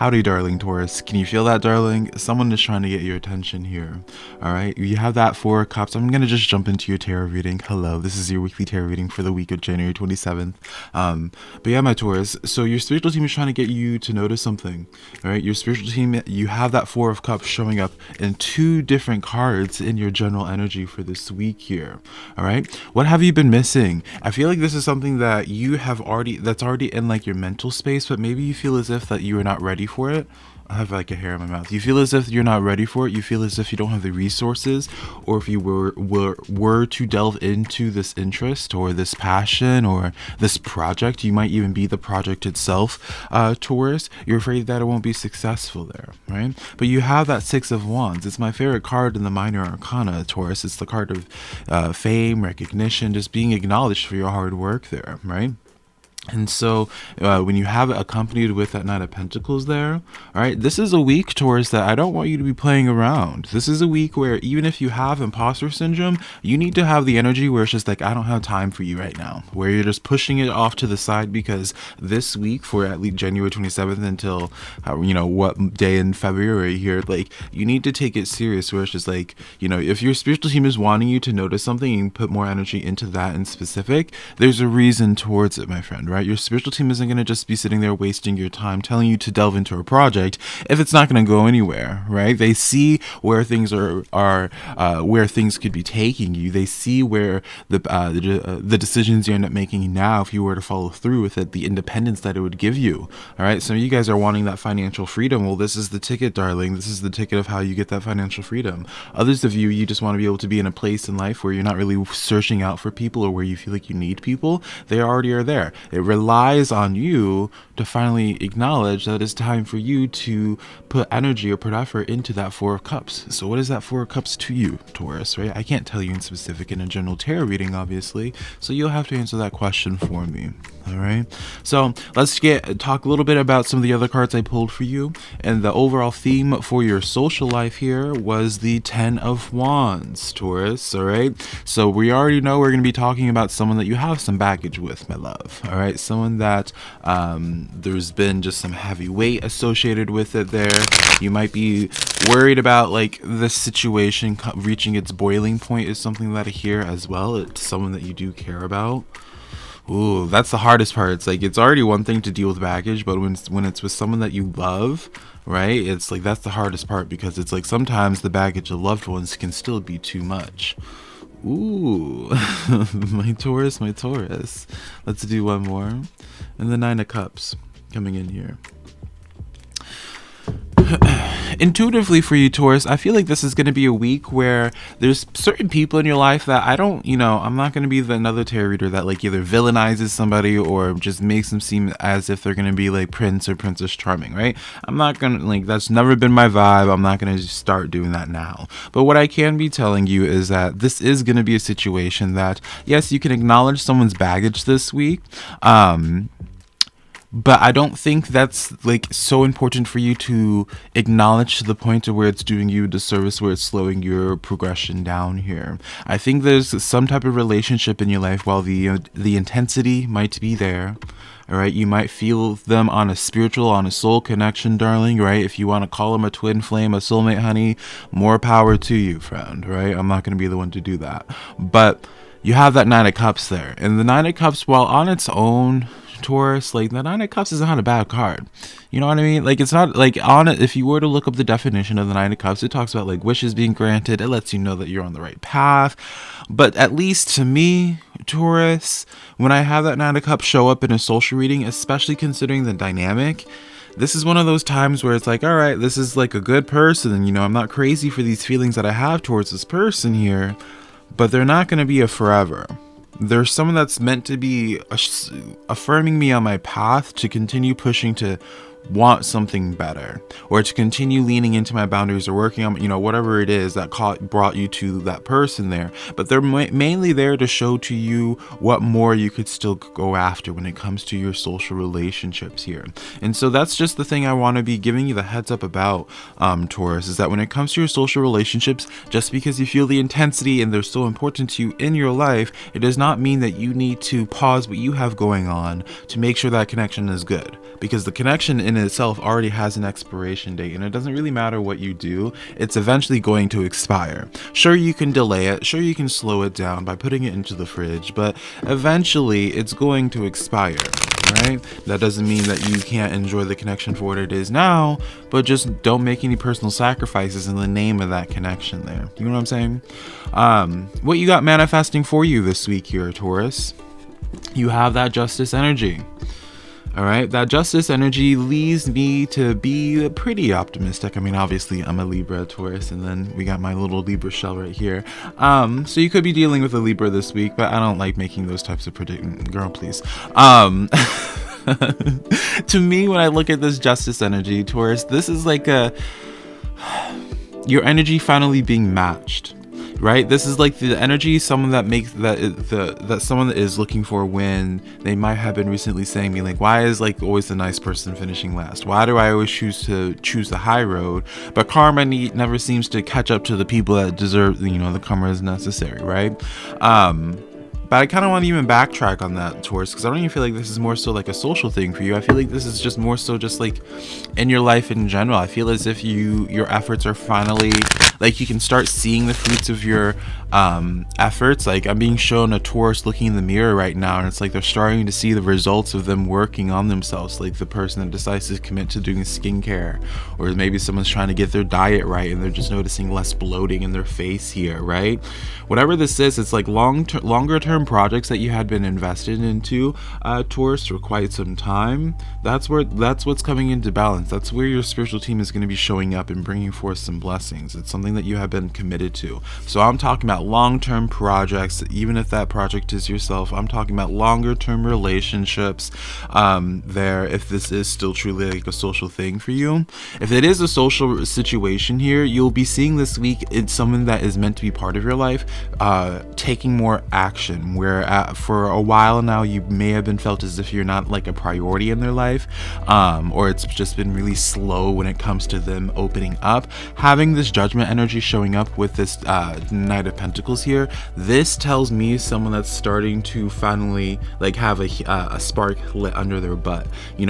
Howdy, darling Taurus. Can you feel that, darling? Someone is trying to get your attention here. All right, you have that Four of Cups. I'm gonna just jump into your tarot reading. Hello, this is your weekly tarot reading for the week of January 27th. But yeah, my Taurus. So your spiritual team is trying to get you to notice something. All right, your spiritual team. You have that Four of Cups showing up in two different cards in your general energy for this week here. All right, what have you been missing? I feel like this is something that you have that's already in like your mental space, but maybe you feel as if that you are not ready for it. I have like a hair in my mouth. You feel as if you're not ready for it. You feel as if you don't have the resources, or if you were to delve into this interest or this passion or this project, you might even be the project itself, Taurus. You're afraid that it won't be successful there, right? But you have that Six of Wands. It's my favorite card in the Minor Arcana, Taurus. It's the card of fame, recognition, just being acknowledged for your hard work there, right? And so when you have it accompanied with that Knight of Pentacles there, all right, this is a week, Taurus, that I don't want you to be playing around. This is a week where even if you have imposter syndrome, you need to have the energy where it's just like, I don't have time for you right now, where you're just pushing it off to the side, because this week, for at least January 27th until, what day in February here, like, you need to take it serious, where it's just like, if your spiritual team is wanting you to notice something and put more energy into that in specific, there's a reason towards it, my friend. Right? Your spiritual team isn't going to just be sitting there wasting your time telling you to delve into a project if it's not going to go anywhere, right? They see where things are where things could be taking you. They see where the decisions you end up making now, if you were to follow through with it, the independence that it would give you. All right. So you guys are wanting that financial freedom. Well, this is the ticket, darling. This is the ticket of how you get that financial freedom. Others of you just want to be able to be in a place in life where you're not really searching out for people, or where you feel like you need people. They already are there. It relies on you to finally acknowledge that it's time for you to put energy or put effort into that Four of Cups. So what is that Four of Cups to you, Taurus, right? I can't tell you in specific in a general tarot reading, obviously, so you'll have to answer that question for me. All right, so let's talk a little bit about some of the other cards I pulled for you. And the overall theme for your social life here was the Ten of Wands, Taurus. All right, so we already know we're going to be talking about someone that you have some baggage with, my love. All right, someone that there's been just some heavy weight associated with it there. You might be worried about like this situation reaching its boiling point, is something that I hear as well. It's someone that you do care about. Ooh, that's the hardest part. It's like, it's already one thing to deal with baggage, but when it's with someone that you love, right? It's like, that's the hardest part, because it's like sometimes the baggage of loved ones can still be too much. Ooh, my Taurus. Let's do one more. And the Nine of Cups coming in here. Intuitively for you, Taurus, I feel like this is going to be a week where there's certain people in your life that I'm not going to be another tarot reader that like either villainizes somebody or just makes them seem as if they're going to be like Prince or Princess Charming, right? I'm not going to, like, that's never been my vibe. I'm not going to start doing that now. But what I can be telling you is that this is going to be a situation that, yes, you can acknowledge someone's baggage this week. But I don't think that's like so important for you to acknowledge to the point of where it's doing you a disservice, where it's slowing your progression down here. I think there's some type of relationship in your life, while the intensity might be there. All right, you might feel them on a spiritual, on a soul connection, darling, right? If you want to call them a twin flame, a soulmate, honey, more power to you, friend, right? I'm not going to be the one to do that. But you have that Nine of Cups there. And the Nine of Cups, while on its own, Taurus, like, the Nine of Cups is not a bad card. You know what I mean? Like, it's not like on it. If you were to look up the definition of the Nine of Cups, it talks about like wishes being granted. It lets you know that you're on the right path. But at least to me, Taurus, when I have that Nine of Cups show up in a social reading, especially considering the dynamic, this is one of those times where it's like, all right, this is like a good person. I'm not crazy for these feelings that I have towards this person here, but they're not going to be a forever. There's someone that's meant to be affirming me on my path to continue pushing to want something better, or to continue leaning into my boundaries, or working on whatever it is that brought you to that person there. But they're mainly there to show to you what more you could still go after when it comes to your social relationships here. And so that's just the thing I want to be giving you the heads up about, Taurus, is that when it comes to your social relationships, just because you feel the intensity and they're so important to you in your life, it does not mean that you need to pause what you have going on to make sure that connection is good, because the connection in in itself already has an expiration date, and it doesn't really matter what you do, it's eventually going to expire. Sure, you can delay it, sure, you can slow it down by putting it into the fridge, but eventually it's going to expire. Right? That doesn't mean that you can't enjoy the connection for what it is now, but just don't make any personal sacrifices in the name of that connection there. You know what I'm saying? What you got manifesting for you this week here, Taurus? You have that justice energy. All right, that justice energy leads me to be pretty optimistic. I mean, obviously, I'm a Libra, Taurus, and then we got my little Libra shell right here. So you could be dealing with a Libra this week, but I don't like making those types of predictions. Girl, please. To me, when I look at this justice energy, Taurus, this is like your energy finally being matched. Right, this is like the energy someone that makes that someone that is looking for when they might have been recently saying me like, why is like always the nice person finishing last? Why do I always choose the high road? But karma never seems to catch up to the people that deserve, the karma is necessary, right? But I kind of want to even backtrack on that, Taurus, because I don't even feel like this is more so like a social thing for you. I feel like this is just more so just like in your life in general. I feel as if your efforts are finally, like, you can start seeing the fruits of your efforts. Like, I'm being shown a Taurus looking in the mirror right now, and it's like they're starting to see the results of them working on themselves. Like the person that decides to commit to doing skincare, or maybe someone's trying to get their diet right and they're just noticing less bloating in their face here, right? Whatever this is, it's like longer term projects that you had been invested into, Taurus, for quite some time. That's what's coming into balance. That's where your spiritual team is going to be showing up and bringing forth some blessings. It's something that you have been committed to. So I'm talking about long-term projects, even if that project is yourself. I'm talking about longer-term relationships there, if this is still truly like a social thing for you. If it is a social situation here, you'll be seeing this week it's someone that is meant to be part of your life taking more action, where for a while now you may have been felt as if you're not like a priority in their life, or it's just been really slow when it comes to them opening up. Having this judgment energy showing up with this Knight of Pentacles here, this tells me someone that's starting to finally like have a spark lit under their butt,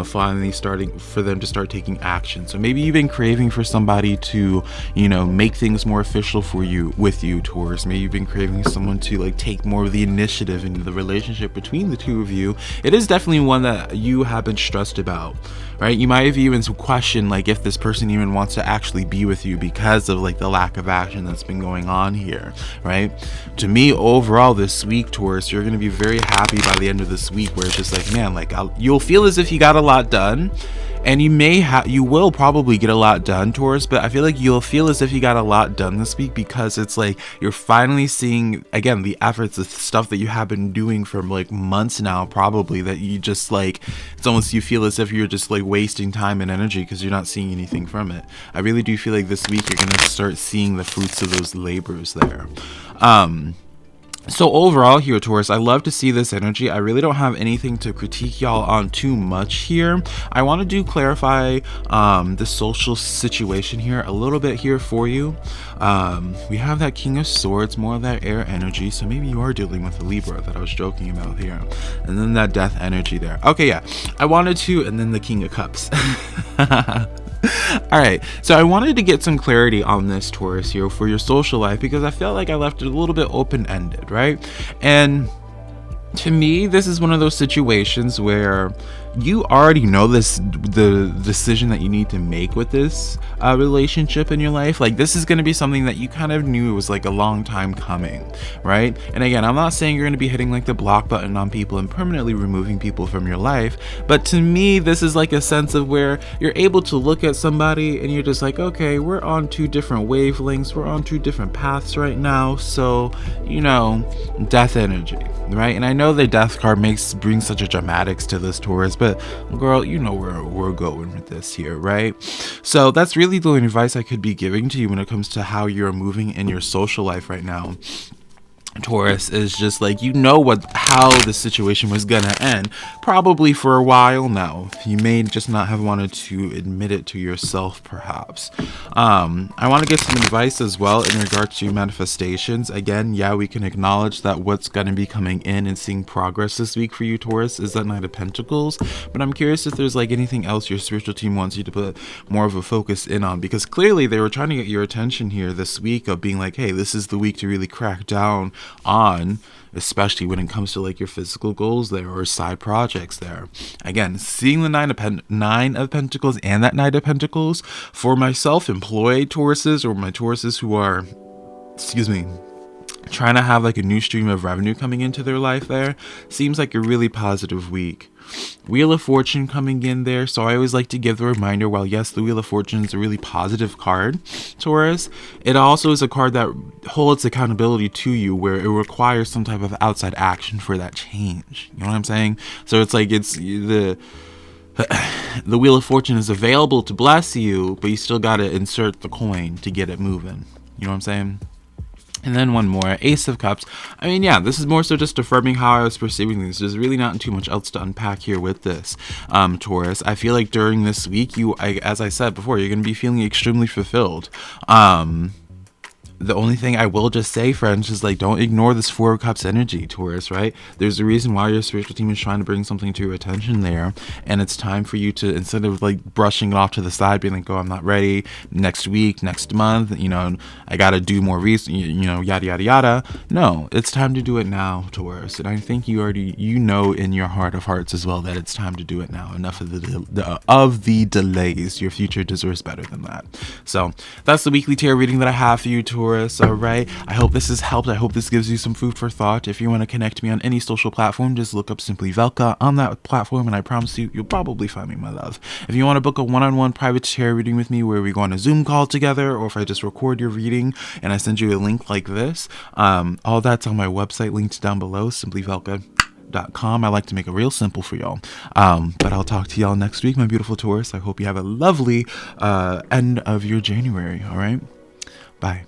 finally starting for them to start taking action. So maybe you've been craving for somebody to make things more official for you, with you, Taurus. Maybe you've been craving someone to like take more of the initiative in the relationship between the two of you. It is definitely one that you have been stressed about, right? You might have even questioned like if this person even wants to actually be with you because of like the lack of action that's been going on here, right? To me, overall this week, Taurus, you're going to be very happy by the end of this week, where it's just like, man, like you'll feel as if you got a lot done. And you will probably get a lot done, Taurus, but I feel like you'll feel as if you got a lot done this week, because it's like you're finally seeing, again, the efforts, the stuff that you have been doing for like months now, probably, that you just like, it's almost, you feel as if you're just like wasting time and energy because you're not seeing anything from it. I really do feel like this week you're going to start seeing the fruits of those labors there. So overall here, Taurus, I love to see this energy. I really don't have anything to critique y'all on too much here. I want to clarify the social situation here a little bit here for you. We have that King of Swords, more of that air energy, so maybe you are dealing with the Libra that I was joking about here, and then that death energy there. Okay, yeah, I wanted to, and then the King of Cups. All right, so I wanted to get some clarity on this, Taurus, here for your social life, because I felt like I left it a little bit open-ended, right? And to me, this is one of those situations where you already know the decision that you need to make with this relationship in your life. Like, this is going to be something that you kind of knew was like a long time coming, right? And again, I'm not saying you're going to be hitting like the block button on people and permanently removing people from your life, but to me, this is like a sense of where you're able to look at somebody and you're just like, okay, we're on two different wavelengths, we're on two different paths right now, so death energy, right? And I know the death card brings such a dramatics to this, Taurus, but girl, you know where we're going with this here, right? So that's really the advice I could be giving to you when it comes to how you're moving in your social life right now. Taurus, is just like, you know how the situation was gonna end, probably for a while now. You may just not have wanted to admit it to yourself, perhaps. I want to give some advice as well in regard to manifestations. Again, yeah, we can acknowledge that what's going to be coming in and seeing progress this week for you, Taurus, is that Knight of Pentacles. But I'm curious if there's like anything else your spiritual team wants you to put more of a focus in on, because clearly they were trying to get your attention here this week of being like, hey, this is the week to really crack down on, especially when it comes to like your physical goals there or side projects there. Again, seeing the Nine of Pentacles and that Knight of Pentacles for my self-employed Tauruses, or my Tauruses who are, trying to have like a new stream of revenue coming into their life there, seems like a really positive week. Wheel of Fortune coming in there, so I always like to give the reminder, while yes, the Wheel of Fortune is a really positive card, Taurus, it also is a card that holds accountability to you, where it requires some type of outside action for that change. You know what I'm saying? So it's like, it's the Wheel of Fortune is available to bless you, but you still got to insert the coin to get it moving. You know what I'm saying? And then one more, Ace of Cups. I mean, yeah, this is more so just affirming how I was perceiving things. There's really not too much else to unpack here with this, Taurus. I feel like during this week, as I said before, you're going to be feeling extremely fulfilled. The only thing I will just say, friends, is like, don't ignore this Four of Cups energy, Taurus, right? There's a reason why your spiritual team is trying to bring something to your attention there. And it's time for you to, instead of like brushing it off to the side, being like, oh, I'm not ready, next week, next month, I got to do more research, yada, yada, yada. No, it's time to do it now, Taurus. And I think you already, in your heart of hearts as well, that it's time to do it now. Enough of the delays. Your future deserves better than that. So that's the weekly tarot reading that I have for you, Taurus. All right, I hope this has helped. I hope this gives you some food for thought. If you want to connect me on any social platform, just look up SimplyVelca on that platform, and I promise you'll probably find me, my love. If you want to book a one-on-one private tarot reading with me, where we go on a Zoom call together, or if I just record your reading and I send you a link like this, all that's on my website, linked down below, SimplyVelca.com. I like to make it real simple for y'all. But I'll talk to y'all next week, my beautiful Taurus. I hope you have a lovely end of your January. All right, bye.